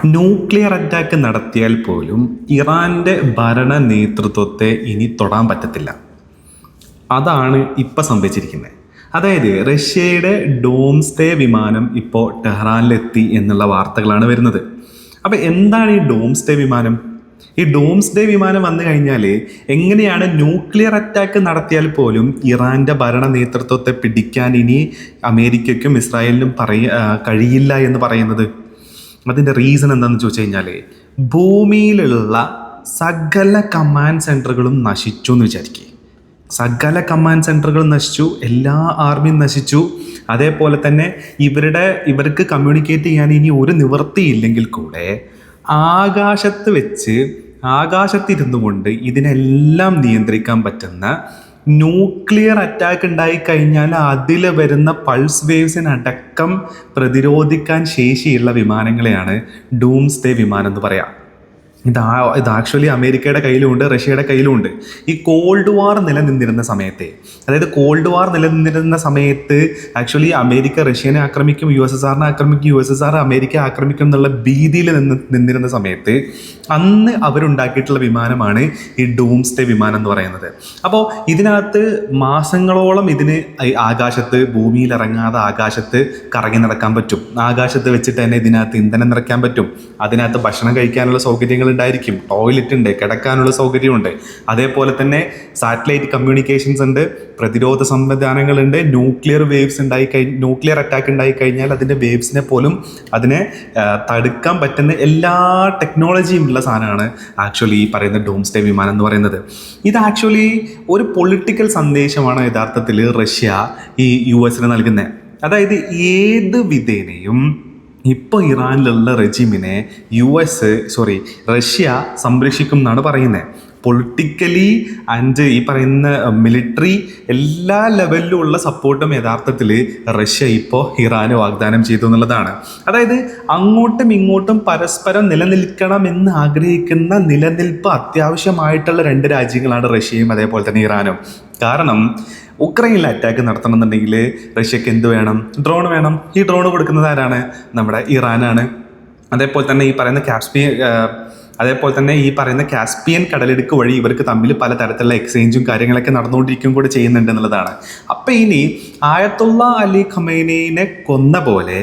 Nuclear attack നടത്തിയാൽ പോലും ഇറാൻ്റെ ഭരണ നേതൃത്വത്തെ ഇനി തൊടാൻ പറ്റത്തില്ല. അതാണ് ഇപ്പം സംഭവിച്ചിരിക്കുന്നത്. അതായത് റഷ്യയുടെ ഡോംസ്ഡേ വിമാനം ഇപ്പോൾ ടെഹ്റാനിലെത്തി എന്നുള്ള വാർത്തകളാണ് വരുന്നത്. അപ്പോൾ എന്താണ് ഈ ഡോംസ്ഡേ വിമാനം? ഈ ഡോംസ്ഡേ വിമാനം വന്നു കഴിഞ്ഞാൽ എങ്ങനെയാണ് ന്യൂക്ലിയർ അറ്റാക്ക് നടത്തിയാൽ പോലും ഇറാൻ്റെ ഭരണ നേതൃത്വത്തെ പിടിക്കാൻ ഇനി അമേരിക്കയ്ക്കും ഇസ്രായേലിനും കഴിയില്ല എന്ന് പറയുന്നത്? അതിൻ്റെ റീസൺ എന്താണെന്ന് ചോദിച്ചു കഴിഞ്ഞാൽ, ഭൂമിയിലുള്ള സകല കമാൻഡ് സെൻറ്ററുകളും നശിച്ചു എന്ന് വിചാരിക്കുക. സകല കമാൻഡ് സെൻറ്ററുകളും നശിച്ചു, എല്ലാ ആർമിയും നശിച്ചു. അതേപോലെ തന്നെ ഇവർക്ക് കമ്മ്യൂണിക്കേറ്റ് ചെയ്യാൻ ഇനി ഒരു നിവൃത്തിയില്ലെങ്കിൽ കൂടെ ആകാശത്തിരുന്നു കൊണ്ട് ഇതിനെല്ലാം നിയന്ത്രിക്കാൻ പറ്റുന്ന ന്യൂക്ലിയർ അറ്റാക്ക് ഉണ്ടായിക്കഴിഞ്ഞാൽ അതിൽ വരുന്ന പൾസ് വേവ്സിനടക്കം പ്രതിരോധിക്കാൻ ശേഷിയുള്ള വിമാനങ്ങളെയാണ് ഡൂംസ്ഡേ വിമാനം എന്ന് പറയാം. ഇത് ആക്ച്വലി അമേരിക്കയുടെ കയ്യിലുമുണ്ട്, റഷ്യയുടെ കയ്യിലുമുണ്ട്. ഈ കോൾഡ് വാർ നിലനിന്നിരുന്ന സമയത്ത് ആക്ച്വലി അമേരിക്ക റഷ്യനെ ആക്രമിക്കും, USSRനെ ആക്രമിക്കും, USSR അമേരിക്ക ആക്രമിക്കും എന്നുള്ള ഭീതിയിൽ നിന്നിരുന്ന സമയത്ത് അന്ന് അവരുണ്ടാക്കിയിട്ടുള്ള വിമാനമാണ് ഈ ഡൂംസ്ഡേ വിമാനം എന്ന് പറയുന്നത്. അപ്പോൾ ഇതിനകത്ത് മാസങ്ങളോളം ഇതിന് ആകാശത്ത്, ഭൂമിയിൽ ഇറങ്ങാതെ ആകാശത്ത് കറങ്ങി നടക്കാൻ പറ്റും. ആകാശത്ത് വെച്ചിട്ട് തന്നെ ഇതിനകത്ത് ഇന്ധനം നിറയ്ക്കാൻ പറ്റും. അതിനകത്ത് ഭക്ഷണം കഴിക്കാനുള്ള സൗകര്യങ്ങൾ ഉണ്ടായിരിക്കും, ടോയ്ലറ്റ് ഉണ്ട്, കിടക്കാനുള്ള സൗകര്യമുണ്ട്. അതേപോലെ തന്നെ സാറ്റലൈറ്റ് കമ്മ്യൂണിക്കേഷൻസ് ഉണ്ട്, പ്രതിരോധ സംവിധാനങ്ങളുണ്ട്. ന്യൂക്ലിയർ അറ്റാക്ക് ഉണ്ടായിക്കഴിഞ്ഞാൽ അതിൻ്റെ വേവ്സിനെ പോലും അതിനെ തടുക്കാൻ പറ്റുന്ന എല്ലാ ടെക്നോളജിയും ഉള്ള സാധനമാണ് ആക്ച്വലി ഈ പറയുന്ന ഡൂംസ്ഡേ വിമാനം എന്ന് പറയുന്നത്. ഇത് ആക്ച്വലി ഒരു പൊളിറ്റിക്കൽ സന്ദേശമാണ് യഥാർത്ഥത്തിൽ റഷ്യ ഈ US നൽകുന്നത്. അതായത് ഏത് വിധേനയും ഇപ്പോൾ ഇറാനിലുള്ള റെജിമിനെ റഷ്യ സംരക്ഷിക്കും എന്നാണ് പറയുന്നത്. പൊളിറ്റിക്കലി ആൻഡ് ഈ പറയുന്ന മിലിറ്ററി എല്ലാ ലെവലിലും ഉള്ള സപ്പോർട്ടും യഥാർത്ഥത്തിൽ റഷ്യ ഇപ്പോൾ ഇറാന് വാഗ്ദാനം ചെയ്തു എന്നുള്ളതാണ്. അതായത് അങ്ങോട്ടും ഇങ്ങോട്ടും പരസ്പരം നിലനിൽക്കണമെന്ന് ആഗ്രഹിക്കുന്ന നിലനിൽപ്പ് അത്യാവശ്യമായിട്ടുള്ള രണ്ട് രാജ്യങ്ങളാണ് റഷ്യയും അതേപോലെ തന്നെ ഇറാനും. കാരണം ഉക്രൈനിൽ അറ്റാക്ക് നടത്തണമെന്നുണ്ടെങ്കിൽ റഷ്യക്ക് എന്ത് വേണം? ഡ്രോൺ വേണം. ഈ ഡ്രോൺ കൊടുക്കുന്നത് ആരാണ്? നമ്മുടെ ഇറാനാണ്. അതേപോലെ തന്നെ ഈ പറയുന്ന കാസ്പിയൻ കടലിടുക്ക് വഴി ഇവർക്ക് തമ്മിൽ പലതരത്തിലുള്ള എക്സ്ചേഞ്ചും കാര്യങ്ങളൊക്കെ നടന്നുകൊണ്ടിരിക്കും കൂടെ ചെയ്യുന്നുണ്ട് എന്നുള്ളതാണ്. അപ്പം ഇനി ആയത്തുള്ള അലി ഖമൈനിയെ കൊന്ന പോലെ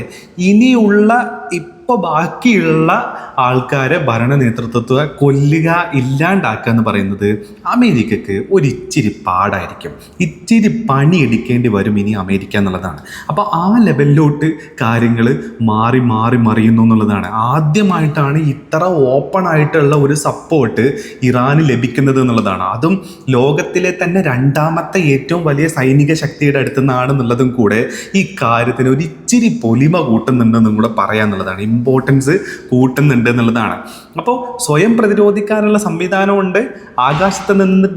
ഇനിയുള്ള ഇപ്പോൾ ബാക്കിയുള്ള ആൾക്കാരെ ഭരണ നേതൃത്വത്തെ കൊല്ലുക, ഇല്ലാണ്ടാക്കുക എന്ന് പറയുന്നത് അമേരിക്കക്ക് ഒരിച്ചിരി പാടായിരിക്കും. ഇച്ചിരി പണി എടുക്കേണ്ടി വരും ഇനി അമേരിക്ക എന്നുള്ളതാണ്. അപ്പോൾ ആ ലെവലിലോട്ട് കാര്യങ്ങൾ മറിയുന്നു എന്നുള്ളതാണ്. ആദ്യമായിട്ടാണ് ഇത്ര ഓപ്പൺ ആയിട്ടുള്ള ഒരു സപ്പോർട്ട് ഇറാന് ലഭിക്കുന്നത് എന്നുള്ളതാണ്. അതും ലോകത്തിലെ തന്നെ രണ്ടാമത്തെ ഏറ്റവും വലിയ സൈനിക ശക്തിയുടെ അടുത്ത് നിന്നാണെന്നുള്ളതും കൂടെ ഈ കാര്യത്തിന് ഒരു ഇച്ചിരി പൊലിമ കൂട്ടുന്നുണ്ടെന്നും കൂടെ പറയാന്നുള്ളതാണ്. ഇമ്പോർട്ടൻസ് കൂട്ടുന്നുണ്ട് എന്നുള്ളതാണ്. അപ്പോൾ സ്വയം പ്രതിരോധിക്കാനുള്ള സംവിധാനമുണ്ട്. ആകാശത്ത്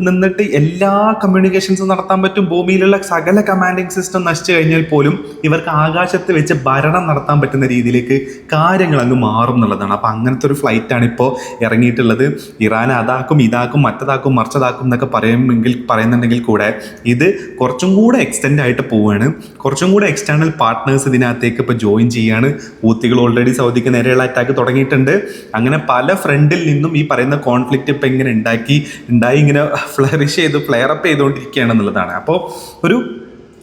നിന്നിട്ട് എല്ലാ കമ്മ്യൂണിക്കേഷൻസും നടത്താൻ പറ്റും. ഭൂമിയിലുള്ള സകല കമാൻഡിങ് സിസ്റ്റം നശിച്ചു കഴിഞ്ഞാൽ പോലും ഇവർക്ക് ആകാശത്ത് വെച്ച് ഭരണം നടത്താൻ പറ്റുന്ന രീതിയിലേക്ക് കാര്യങ്ങൾ അങ്ങ് മാറും എന്നുള്ളതാണ്. അപ്പോൾ അങ്ങനത്തെ ഒരു ഫ്ലൈറ്റാണ് ഇപ്പോൾ ഇറങ്ങിയിട്ടുള്ളത്. ഇറാൻ ഇതാക്കും മറിച്ചതാക്കും എന്നൊക്കെ പറയുന്നുണ്ടെങ്കിൽ കൂടെ ഇത് കുറച്ചും കൂടെ എക്സ്റ്റെൻഡ് ആയിട്ട് പോവുകയാണ്. കുറച്ചും കൂടെ എക്സ്റ്റേണൽ പാർട്ട്നേഴ്സ് ഇതിനകത്തേക്ക് ഇപ്പോൾ ജോയിൻ ചെയ്യാണ്. ഹൂത്തികൾ ഓൾറെഡി സൗദിക്ക് നേരെയുള്ള അറ്റാക്ക് തുടങ്ങിയിട്ടുണ്ട്. അങ്ങനെ പല ഫ്രണ്ടിൽ നിന്നും ഈ പറയുന്ന കോൺഫ്ലിക്റ്റ് ഇപ്പം ഇങ്ങനെ ഇങ്ങനെ ഫ്ലെയർ അപ്പ് ചെയ്തുകൊണ്ടിരിക്കുകയാണ് എന്നുള്ളതാണ്. അപ്പോൾ ഒരു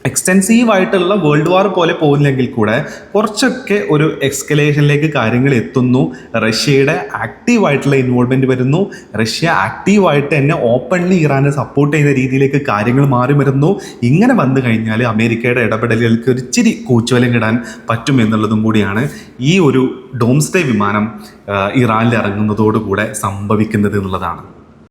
എക്സ്റ്റെൻസീവ് ആയിട്ടുള്ള വേൾഡ് വാർ പോലെ പോകുന്നില്ലെങ്കിൽ കൂടെ കുറച്ചൊക്കെ ഒരു എക്സ്കലേഷനിലേക്ക് കാര്യങ്ങൾ എത്തുന്നു. റഷ്യയുടെ ആക്റ്റീവായിട്ടുള്ള ഇൻവോൾവ്മെൻറ്റ് വരുന്നു. റഷ്യ ആക്റ്റീവായിട്ട് തന്നെ ഓപ്പൺലി ഇറാനെ സപ്പോർട്ട് ചെയ്യുന്ന രീതിയിലേക്ക് കാര്യങ്ങൾ മാറി വരുന്നു. ഇങ്ങനെ വന്നു കഴിഞ്ഞാൽ അമേരിക്കയുടെ ഇടപെടലുകൾക്ക് ഒരു ഇച്ചിരി കൂച്ചുവലം കിടാൻ പറ്റും എന്നുള്ളതും കൂടിയാണ് ഈ ഒരു ഡോംസ്ഡേ വിമാനം ഇറാനിൽ ഇറങ്ങുന്നതോടുകൂടെ സംഭവിക്കുന്നത് എന്നുള്ളതാണ്.